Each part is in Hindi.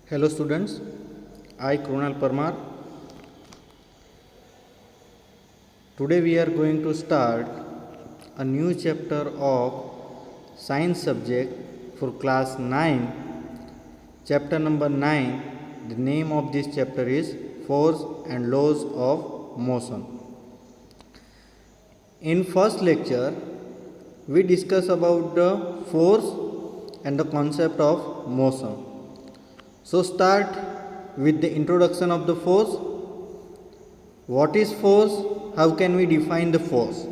Hello students, I Krunal Parmar. Today we are going to start a new chapter of science subject for class 9. Chapter number 9. The name of this chapter is Force and Laws of Motion. In first lecture we discuss about the force and the concept of motion. So start with the introduction of the force. What is force? How can we define the force?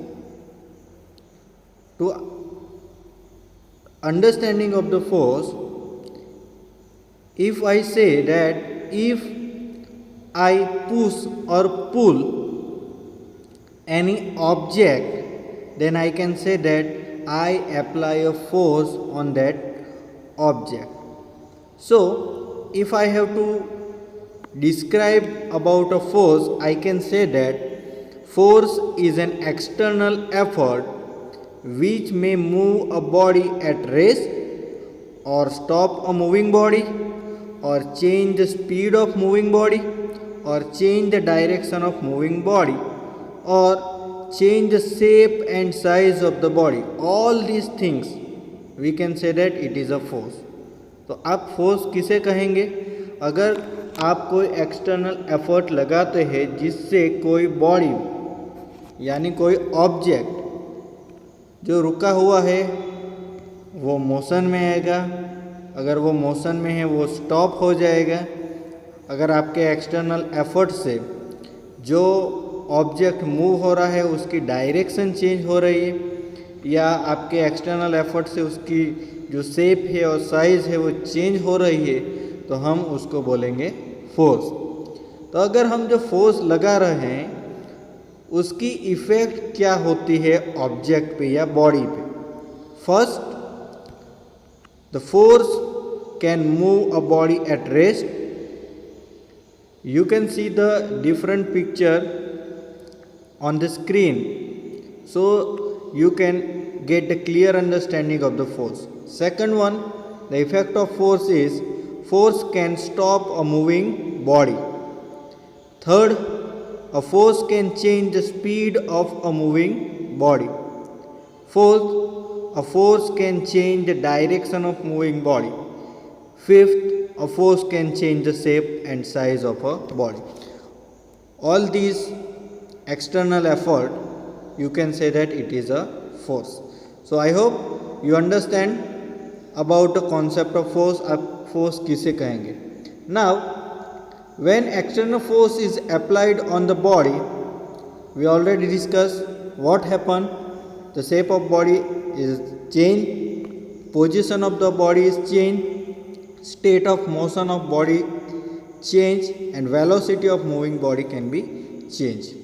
To understanding of the force, if I say that if I push or pull any object, then I can say that I apply a force on that object. So if I have to describe about a force, I can say that force is an external effort which may move a body at rest or stop a moving body or change the speed of moving body or change the direction of moving body or change the shape and size of the body. All these things we can say that it is a force. तो आप फोर्स किसे कहेंगे? अगर आप कोई एक्सटर्नल एफर्ट लगाते हैं जिससे कोई बॉडी यानी कोई ऑब्जेक्ट जो रुका हुआ है वो मोशन में आएगा, अगर वो मोशन में है वो स्टॉप हो जाएगा। अगर आपके एक्सटर्नल एफर्ट से जो ऑब्जेक्ट मूव हो रहा है उसकी डायरेक्शन चेंज हो रही है या आपके एक्सटर्नल एफर्ट से उसकी जो शेप है और साइज़ है वो चेंज हो रही है, तो हम उसको बोलेंगे फोर्स। तो अगर हम जो फोर्स लगा रहे हैं उसकी इफ़ेक्ट क्या होती है ऑब्जेक्ट पे या बॉडी पे? First, the force can move a body at rest. You can see the different picture on the screen, so you can get a clear understanding of the force. Second one, the effect of force is force can stop a moving body. Third, a force can change the speed of a moving body. Fourth, a force can change the direction of moving body. Fifth, a force can change the shape and size of a body. All these external effort, you can say that it is a force. So I hope you understand about the concept of force. आप force किसे कहेंगे? Now, when external force is applied on the body, we already discussed what happened. The shape of body is changed, position of the body is changed, state of motion of body change, and velocity of moving body can be changed.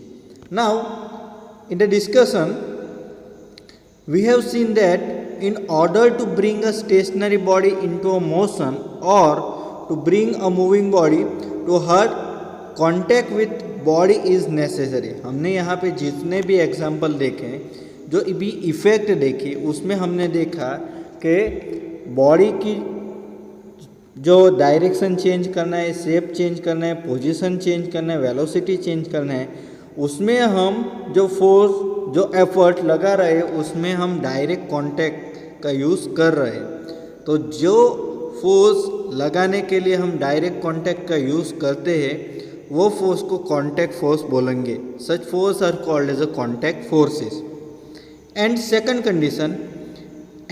Now, in the discussion, we have seen that in order to bring a stationary body into a motion or to bring a moving body to her, contact with body is necessary. हमने यहाँ पे जितने भी एग्जाम्पल देखे, जो भी इफ़ेक्ट देखे, उसमें हमने देखा कि बॉडी की जो डायरेक्शन चेंज करना है, शेप चेंज करना है, पोजीशन चेंज करना है, वेलोसिटी चेंज करना है, उसमें हम जो फोर्स जो एफर्ट लगा रहे हैं उसमें हम डायरेक्ट कांटेक्ट का यूज़ कर रहे हैं। तो जो फोर्स लगाने के लिए हम डायरेक्ट कांटेक्ट का यूज़ करते हैं वो फोर्स को कांटेक्ट फोर्स बोलेंगे. Such force are called as a contact forces. And second condition,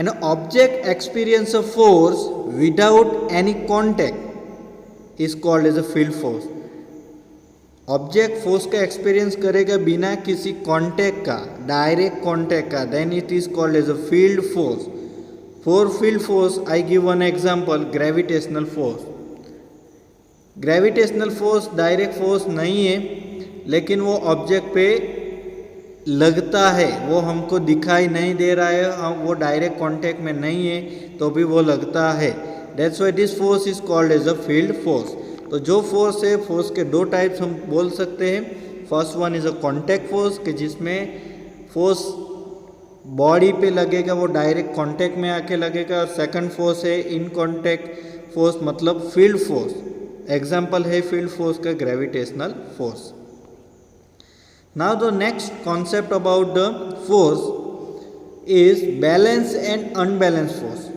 an object experience a force without any contact is called as a field force. Object force का एक्सपीरियंस करेगा बिना किसी कांटेक्ट का, डायरेक्ट कांटेक्ट का, then it is called as a field force. For field force I give one example, gravitational force. Gravitational force direct force नहीं है, लेकिन वो ऑब्जेक्ट पे लगता है, वो हमको दिखाई नहीं दे रहा है, हम वो डायरेक्ट कांटेक्ट में नहीं है तो भी वो लगता है. That's why this force is called as a field force. तो जो फोर्स है, फोर्स के दो टाइप्स हम बोल सकते हैं। First one is a contact force, कि जिसमें फोर्स बॉडी पे लगेगा, वो डायरेक्ट कांटेक्ट में आके लगेगा। और सेकंड फोर्स है इन कांटेक्ट फोर्स, मतलब फील्ड फोर्स। एग्जाम्पल है फील्ड फोर्स का gravitational force. Now the next concept about the force is balance and unbalance force.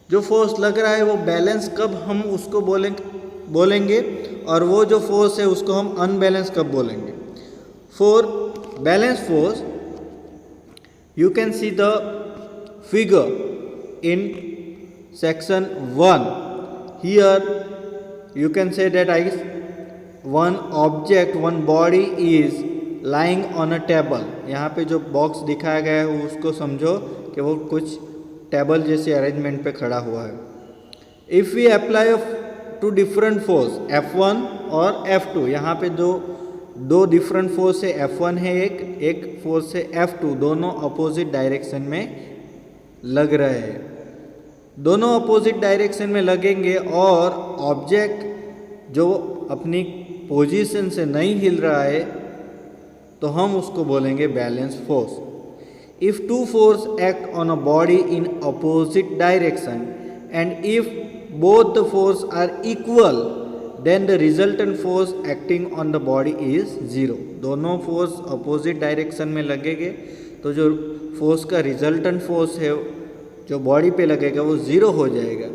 जो फोर्स लग रहा है वो बैलेंस कब हम उसको बोलेंगे और वो जो फोर्स है उसको हम अनबैलेंस कब बोलेंगे। For balance force you can see the figure in section 1. Here you can say that one object, one body is lying on a table. यहाँ पे जो बॉक्स दिखाया गया है उसको समझो कि वो कुछ टेबल जैसे अरेंजमेंट पे खड़ा हुआ है। If we apply to different force F1 और F2, यहाँ पे दो डिफरेंट फोर्स है, F1 है एक फोर्स है F2, दोनों अपोजिट डायरेक्शन में लग रहे हैं। दोनों अपोजिट डायरेक्शन में लगेंगे और ऑब्जेक्ट जो अपनी पोजीशन से नहीं हिल रहा है तो हम उसको बोलेंगे balance force. If two force act on a body in opposite direction and if both the force are equal then the resultant force acting on the body is 0. दोनों फोर्स अपोजिट डायरेक्शन में लगेंगे तो जो फोर्स का रिजल्टेंट फोर्स है जो बॉडी पे लगेगा वो 0 हो जाएगा।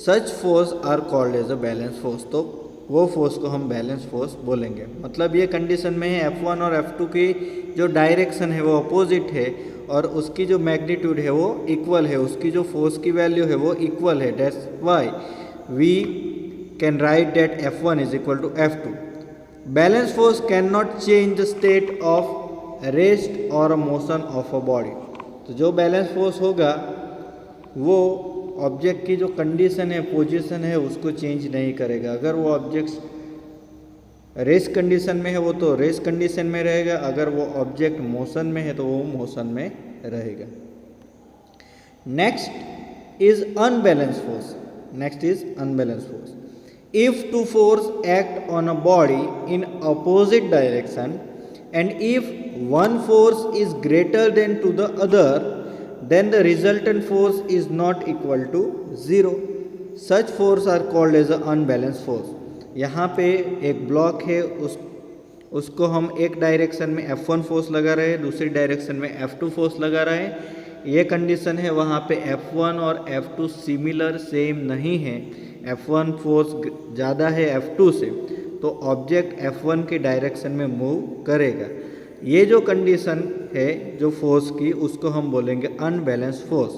Such force are called as a balance force. तो वो फोर्स को हम बैलेंस फोर्स बोलेंगे। मतलब ये कंडीशन में है F1 और F2 की जो डायरेक्शन है वो अपोजिट है और उसकी जो मैग्नीट्यूड है वो इक्वल है, उसकी जो फोर्स की वैल्यू है वो इक्वल है। That's why we can write that F1 is equal to F2. Balance force cannot change the state of rest or motion of a body. तो जो बैलेंस फोर्स होगा वो ऑब्जेक्ट की जो कंडीशन है, पोजीशन है, उसको चेंज नहीं करेगा। अगर वो ऑब्जेक्ट रेस्ट कंडीशन में है वो तो रेस्ट कंडीशन में रहेगा, अगर वो ऑब्जेक्ट मोशन में है तो वो मोशन में रहेगा। Next is unbalance force. Next is unbalance force. If two force act on a body in opposite direction and if one force is greater than to the other, then the resultant force is not equal to 0. Such force are called as an unbalanced force. यहाँ पे एक ब्लॉक है, उसको हम एक डायरेक्शन में F1 फोर्स लगा रहे हैं, दूसरी डायरेक्शन में F2 फोर्स लगा रहे हैं। ये कंडीशन है, वहाँ पे F1 और F2 सिमिलर सेम नहीं है। F1 फोर्स ज़्यादा है F2 से तो ऑब्जेक्ट F1 के डायरेक्शन में मूव करेगा। ये जो कंडीशन है जो फोर्स की उसको हम बोलेंगे unbalance force.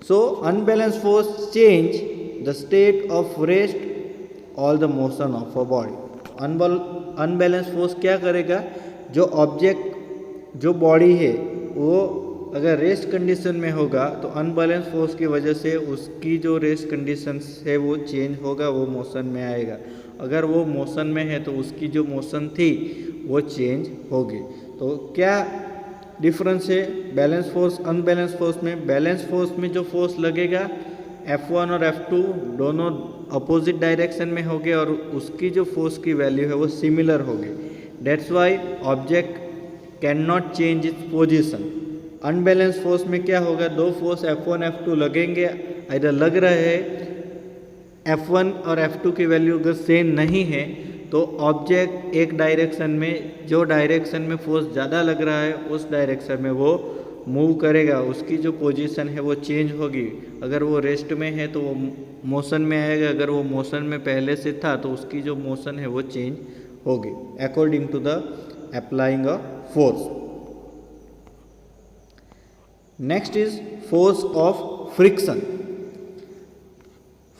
So unbalance force change the state of rest all the motion of a body. Unbalance force क्या करेगा, जो ऑब्जेक्ट जो बॉडी है वो अगर रेस्ट कंडीशन में होगा तो अनबैलेंस फोर्स की वजह से उसकी जो रेस्ट कंडीशन है वो चेंज होगा, वो मोशन में आएगा। अगर वो मोशन में है तो उसकी जो मोशन थी वो चेंज होगी। तो क्या डिफरेंस है बैलेंस फोर्स अनबैलेंस फोर्स में? बैलेंस फोर्स में जो फोर्स लगेगा F1 और F2 दोनों अपोजिट डायरेक्शन में होंगे और उसकी जो फोर्स की वैल्यू है वो सिमिलर होगी। That's why object can not change its position. Unbalance force में क्या होगा, दो फोर्स F1 F2 लगेंगे, इधर लग रहे हैं F1 और F2 की वैल्यू अगर सेम नहीं है तो ऑब्जेक्ट एक डायरेक्शन में, जो डायरेक्शन में फोर्स ज़्यादा लग रहा है उस डायरेक्शन में वो मूव करेगा, उसकी जो पोजीशन है वो चेंज होगी। अगर वो रेस्ट में है तो वो मोशन में आएगा, अगर वो मोशन में पहले से था तो उसकी जो मोशन है वो चेंज होगी according to the applying a force. Next is force of friction.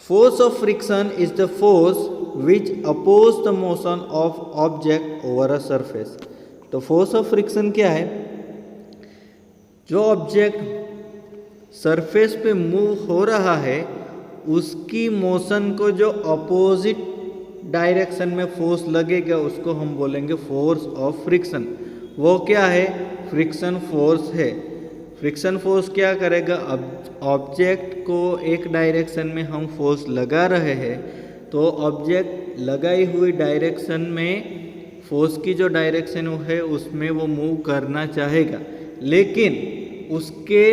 Force of friction is the force which opposes the motion of object over a surface. तो force of friction क्या है? जो ऑब्जेक्ट सरफेस पे मूव हो रहा है उसकी मोशन को जो अपोजिट डायरेक्शन में फोर्स लगेगा उसको हम बोलेंगे फोर्स ऑफ फ्रिक्शन। वो क्या है? फ्रिक्शन फोर्स है। फ्रिक्शन फोर्स क्या करेगा, अब ऑब्जेक्ट को एक डायरेक्शन में हम फोर्स लगा रहे हैं तो ऑब्जेक्ट लगाई हुई डायरेक्शन में फोर्स की जो डायरेक्शन है उसमें वो मूव करना चाहेगा, लेकिन उसके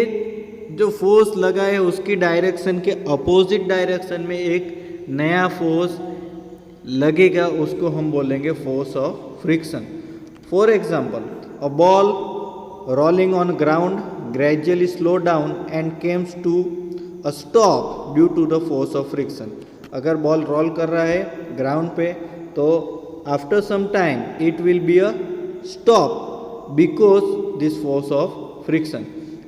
जो फोर्स लगा है उसकी डायरेक्शन के अपोजिट डायरेक्शन में एक नया फोर्स लगेगा, उसको हम बोलेंगे force of friction. For example, a ball rolling on ground gradually slow down and comes to a stop due to the force of friction. अगर बॉल रोल कर रहा है ग्राउंड पे तो after some time it will be a stop because this force of friction.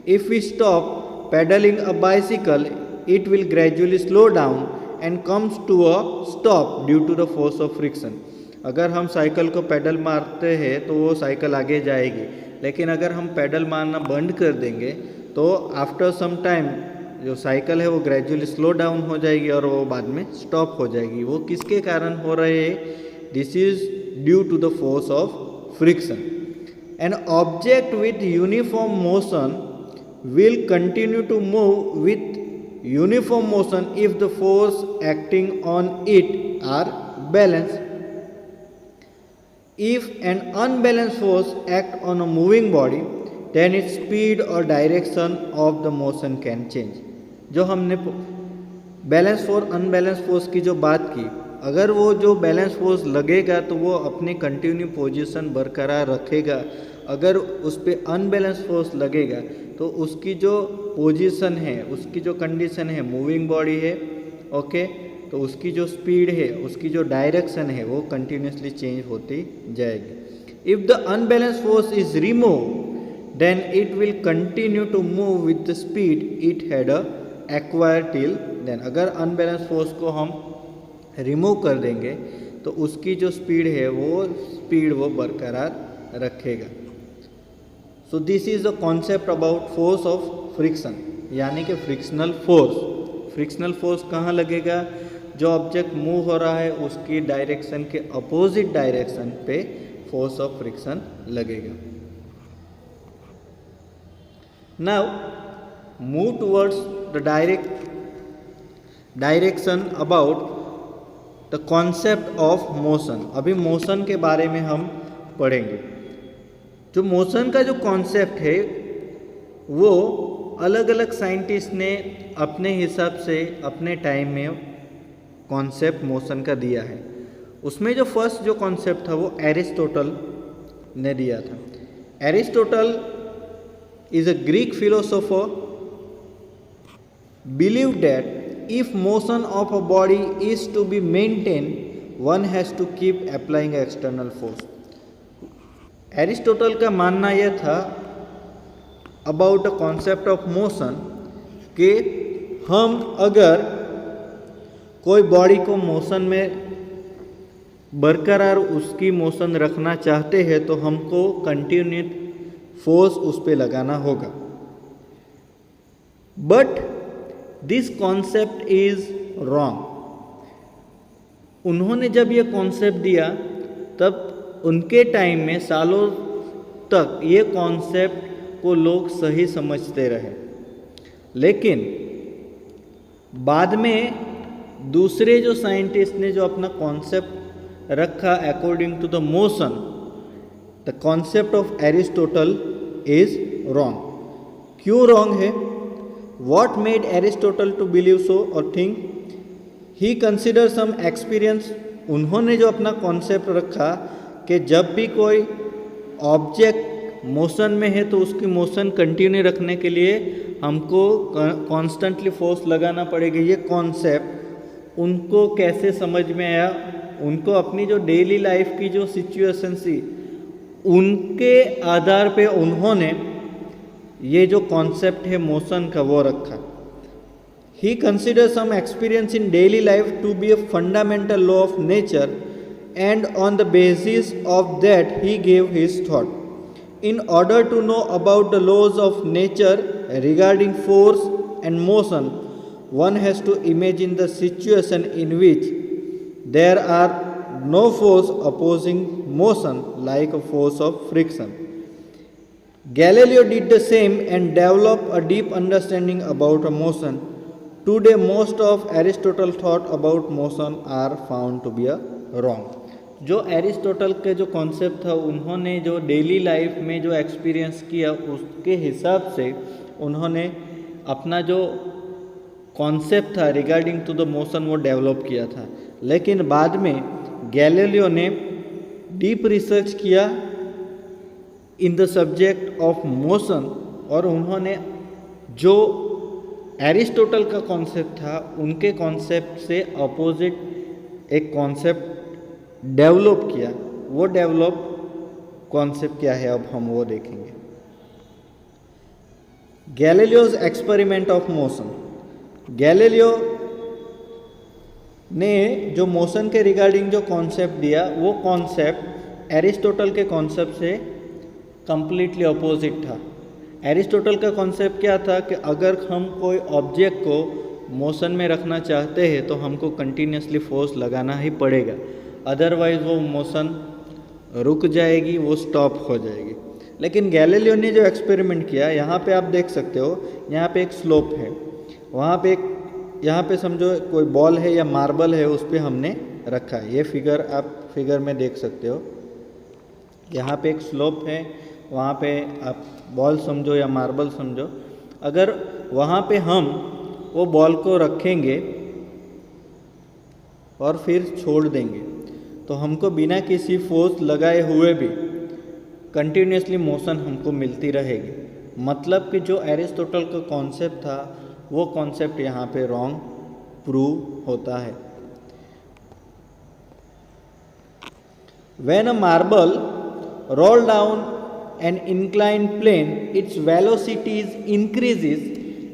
If we stop pedaling a bicycle, it will gradually slow down and comes to a stop due to the force of friction. अगर हम साइकिल को पेडल मारते हैं तो वो साइकिल आगे जाएगी, लेकिन अगर हम पेडल मारना बंद कर देंगे तो आफ्टर सम टाइम जो साइकिल है वो ग्रेजुअली स्लो डाउन हो जाएगी और वो बाद में स्टॉप हो जाएगी। वो किसके कारण हो रहे हैं? This is due to the force of friction. An object with uniform motion will continue to move with uniform motion if the force acting on it are balanced. If an unbalanced force act on a moving body, then its speed or direction of the motion can change. जो हमने बैलेंस फोर्स अनबैलेंस फोर्स की जो बात की, अगर वो जो बैलेंस फोर्स लगेगा तो वो अपनी कंटिन्यू पोजीशन बरकरार रखेगा। अगर उस पर अनबैलेंस फोर्स लगेगा तो उसकी जो पोजीशन है, उसकी जो कंडीशन है, मूविंग बॉडी है, ओके, तो उसकी जो स्पीड है, उसकी जो डायरेक्शन है वो कंटिन्यूसली चेंज होती जाएगी। If the unbalance force is remove then it will continue to move with the speed it had acquire till then. अगर अनबैलेंस फोर्स को हम रिमूव कर देंगे तो उसकी जो स्पीड है वो बरकरार रखेगा। So this is the concept about force of friction, यानी कि फ्रिक्शनल फोर्स। फ्रिक्शनल फोर्स कहाँ लगेगा? जो ऑब्जेक्ट मूव हो रहा है उसकी डायरेक्शन के अपोजिट डायरेक्शन पे फोर्स ऑफ फ्रिक्शन लगेगा। Now move towards the direction about the concept of motion. अभी मोशन के बारे में हम पढ़ेंगे। जो मोशन का जो कॉन्सेप्ट है वो अलग अलग साइंटिस्ट ने अपने हिसाब से अपने टाइम में कॉन्सेप्ट मोशन का दिया है। उसमें जो फर्स्ट जो कॉन्सेप्ट था वो एरिस्टोटल ने दिया था। Aristotle is a Greek philosopher, believe that if motion of a body is to be maintain one has to keep applying external force. Aristotle का मानना यह था about the concept of motion कि हम अगर कोई बॉडी को मोशन में बरकरार उसकी मोशन रखना चाहते हैं तो हमको कंटिन्यू फोर्स उस पर लगाना होगा। But this concept is wrong. उन्होंने जब ये कॉन्सेप्ट दिया तब उनके टाइम में सालों तक ये कॉन्सेप्ट को लोग सही समझते रहे, लेकिन बाद में दूसरे जो साइंटिस्ट ने जो अपना कॉन्सेप्ट रखा according to the motion, the concept of Aristotle is wrong. क्यों रॉन्ग है? What made Aristotle to believe so और think? He consider some experience. उन्होंने जो अपना कॉन्सेप्ट रखा कि जब भी कोई ऑब्जेक्ट मोशन में है तो उसकी मोशन कंटिन्यू रखने के लिए हमको कॉन्स्टेंटली फोर्स लगाना पड़ेगा। ये कॉन्सेप्ट उनको कैसे समझ में आया? उनको अपनी जो डेली लाइफ की जो सिचुएशन थी उनके आधार पे उन्होंने ये जो कॉन्सेप्ट है मोशन का वो रखा। He consider some experience in daily life to be a fundamental law of nature and on the basis of that he gave his thought. In order to know about the laws of nature regarding force and motion, one has to imagine the situation in which there are no force opposing motion like a force of friction. Galileo did the same and developed a deep understanding about a motion. Today, most of Aristotle thought about motion are found to be a wrong. जो एरिस्टोटल के जो कॉन्सेप्ट था, उन्होंने जो डेली लाइफ में जो एक्सपीरियंस किया उसके हिसाब से उन्होंने अपना जो कॉन्सेप्ट था रिगार्डिंग टू द मोशन वो डेवलप किया था। लेकिन बाद में गैलीलियो ने डीप रिसर्च किया in the subject of motion और उन्होंने जो एरिस्टोटल का कॉन्सेप्ट था उनके कॉन्सेप्ट से अपोजिट एक कॉन्सेप्ट डेवलप किया। वो डेवलप कॉन्सेप्ट क्या है अब हम वो देखेंगे। Galileo's experiment of motion. Galileo ने जो मोशन के रिगार्डिंग जो कॉन्सेप्ट दिया वो कॉन्सेप्ट एरिस्टोटल के कॉन्सेप्ट से कंप्लीटली अपोजिट था। एरिस्टोटल का कॉन्सेप्ट क्या था कि अगर हम कोई ऑब्जेक्ट को मोशन में रखना चाहते हैं तो हमको कंटिन्यूसली फोर्स लगाना ही पड़ेगा, अदरवाइज वो मोशन रुक जाएगी, वो स्टॉप हो जाएगी। लेकिन गैलीलियो ने जो एक्सपेरिमेंट किया, यहाँ पे आप देख सकते हो, यहाँ पे एक स्लोप है, वहाँ पे यहाँ पे समझो कोई बॉल है या मार्बल है, उस पर हमने रखा है। ये फिगर आप फिगर में देख सकते हो, यहाँ पे एक स्लोप है, वहाँ पे आप बॉल समझो या मार्बल समझो। अगर वहाँ पे हम वो बॉल को रखेंगे और फिर छोड़ देंगे तो हमको बिना किसी फोर्स लगाए हुए भी कंटिन्यूसली मोशन हमको मिलती रहेगी। मतलब कि जो एरिस्टोटल का कॉन्सेप्ट था वो कॉन्सेप्ट यहाँ पे रॉन्ग प्रूव होता है। When a marble roll down an inclined plane, its velocity increases,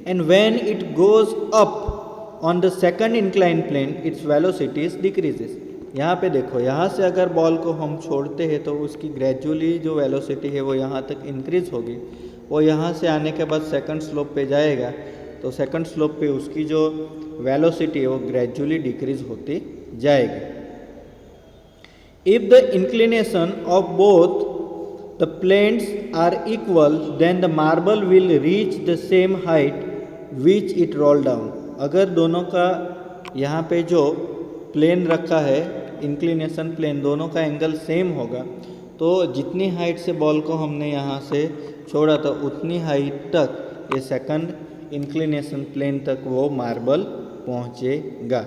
and when it goes up on the second inclined plane, its velocity decreases. यहाँ पे देखो, यहाँ से अगर बॉल को हम छोड़ते हैं तो उसकी ग्रेजुअली जो वेलोसिटी है वो यहाँ तक इंक्रीज होगी। वो यहाँ से आने के बाद सेकंड स्लोप पे जाएगा तो सेकंड स्लोप पे उसकी जो वेलोसिटी है वो ग्रेजुअली डिक्रीज होती जाएगी। If the inclination of both the planes are equal, then the marble will reach the same height which it roll down. अगर दोनों का यहाँ पे जो प्लेन रखा है, इंक्लिनेशन प्लेन, दोनों का एंगल सेम होगा तो जितनी हाइट से बॉल को हमने यहाँ से छोड़ा था उतनी हाइट तक ये सेकंड इंक्लिनेशन प्लेन तक वो मार्बल पहुँचेगा।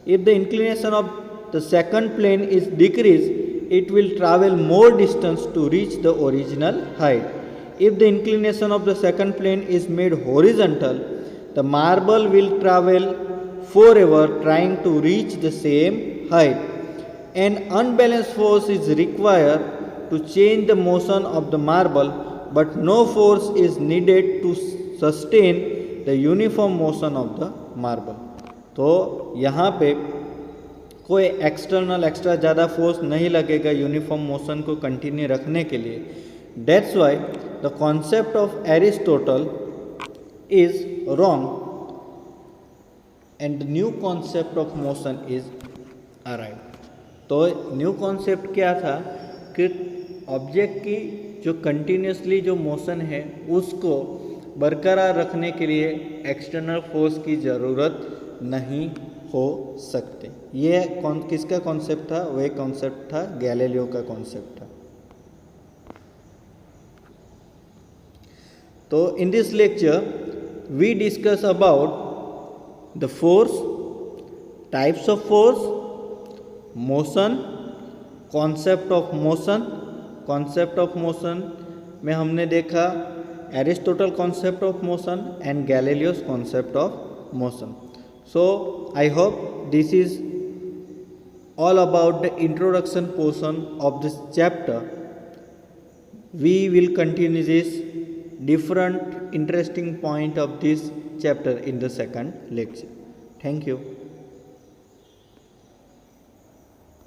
If the inclination of the second plane is decreased, it will travel more distance to reach the original height. If the inclination of the second plane is made horizontal, the marble will travel forever trying to reach the same height. An unbalanced force is required to change the motion of the marble, but no force is needed to sustain the uniform motion of the marble. तो यहाँ पे कोई एक्स्ट्रा ज़्यादा फोर्स नहीं लगेगा यूनिफॉर्म मोशन को कंटिन्यू रखने के लिए। That's why the concept of Aristotle is wrong and new concept of motion is arrive. तो न्यू कॉन्सेप्ट क्या था कि ऑब्जेक्ट की जो कंटिन्यूसली जो मोशन है उसको बरकरार रखने के लिए एक्सटर्नल फोर्स की ज़रूरत नहीं हो सकते। ये किसका कॉन्सेप्ट था? वह कॉन्सेप्ट था गैलीलियो का कॉन्सेप्ट था। तो in this lecture we discuss about the force, types of force, motion, concept of motion. Concept of motion में हमने देखा Aristotle concept of motion and Galileo's concept of motion. So I hope this is all about the introduction portion of this chapter. We will continue this different interesting point of this chapter in the second lecture. Thank you.